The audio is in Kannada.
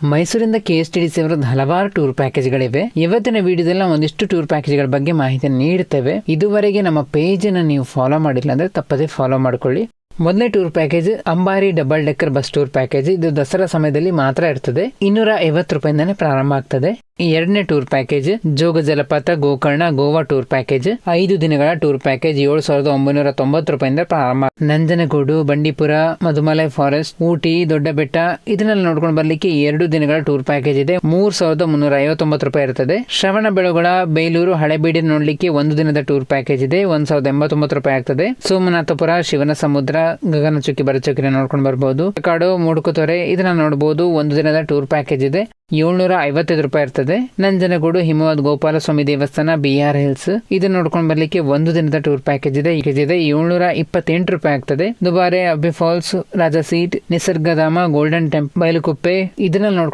ಮೈಸೂರಿಂದ KSTDC ಅವರದ್ದು ಹಲವಾರು ಟೂರ್ ಪ್ಯಾಕೇಜ್ಗಳಿವೆ. ಇವತ್ತಿನ ವಿಡಿಯೋದಲ್ಲಿ ಒಂದಿಷ್ಟು ಟೂರ್ ಪ್ಯಾಕೇಜ್ಗಳ ಬಗ್ಗೆ ಮಾಹಿತಿಯನ್ನು ನೀಡುತ್ತೇವೆ. ಇದುವರೆಗೆ ನಮ್ಮ ಪೇಜ್ ಅನ್ನು ನೀವು ಫಾಲೋ ಮಾಡಿಲ್ಲ ಅಂದ್ರೆ ತಪ್ಪದೇ ಫಾಲೋ ಮಾಡ್ಕೊಳ್ಳಿ. ಮೊದಲನೇ ಟೂರ್ ಪ್ಯಾಕೇಜ್ ಅಂಬಾರಿ double decker bus tour package. ಇದು ದಸರಾ ಸಮಯದಲ್ಲಿ ಮಾತ್ರ ಇರ್ತದೆ. 250 ರೂಪಾಯಿಂದಾನೇ ಪ್ರಾರಂಭ ಆಗ್ತದೆ. ಎರಡನೇ ಟೂರ್ ಪ್ಯಾಕೇಜ್ ಜೋಗ ಜಲಪಾತ ಗೋಕರ್ಣ ಗೋವಾ ಟೂರ್ ಪ್ಯಾಕೇಜ್ 5 ದಿನಗಳ ಟೂರ್ ಪ್ಯಾಕೇಜ್ 7,990 ರೂಪಾಯಿಂದ ಪ್ರಾರಂಭ. ನಂಜನಗೂಡು, ಬಂಡೀಪುರ, ಮಧುಮಲೈ ಫಾರೆಸ್ಟ್, ಊಟಿ, ದೊಡ್ಡ ಬೆಟ್ಟ ಇದನ್ನೆಲ್ಲ ನೋಡ್ಕೊಂಡು ಬರ್ಲಿಕ್ಕೆ 2 ದಿನಗಳ ಟೂರ್ ಪ್ಯಾಕೇಜ್ ಇದೆ. 3,359 ರೂಪಾಯಿ ಇರ್ತದೆ. ಶ್ರವಣ ಬೆಳಗೊಳ, ಬೇಲೂರು, ಹಳೆಬೀಡು ನೋಡ್ಲಿಕ್ಕೆ 1 ದಿನದ ಟೂರ್ ಪ್ಯಾಕೇಜ್ ಇದೆ. 1,089 ರೂಪಾಯಿ ಆಗ್ತದೆ. ಸೋಮನಾಥಪುರ, ಶಿವನ ಸಮುದ್ರ, ಗಗನಚುಕ್ಕಿ, ಬರಚುಕ್ಕಿ ನೋಡ್ಕೊಂಡು ಬರ್ಬಹುದು. ಕಾಡು, ಮೂಡುಕುತೊರೆ ಇದನ್ನ ನೋಡಬಹುದು. 1 ದಿನದ ಟೂರ್ ಪ್ಯಾಕೇಜ್ ಇದೆ. 755 ರೂಪಾಯಿ ಇರ್ತದೆ. ನಂಜನಗೂಡು, ಹಿಮವದ್ ಗೋಪಾಲಸ್ವಾಮಿ ದೇವಸ್ಥಾನ, BR ಹಿಲ್ಸ್ ಇದನ್ನ ನೋಡ್ಕೊಂಡು ಬರ್ಲಿಕ್ಕೆ 1 ದಿನದ ಟೂರ್ ಪ್ಯಾಕೇಜ್ ಇದೆ. 728 ರೂಪಾಯಿ ಆಗ್ತದೆ. Dubare, Abbey falls, Raja seat, Nisargadhama, golden temple, Bylakuppe ಇದನ್ನ ನೋಡ್ಕೊಂಡು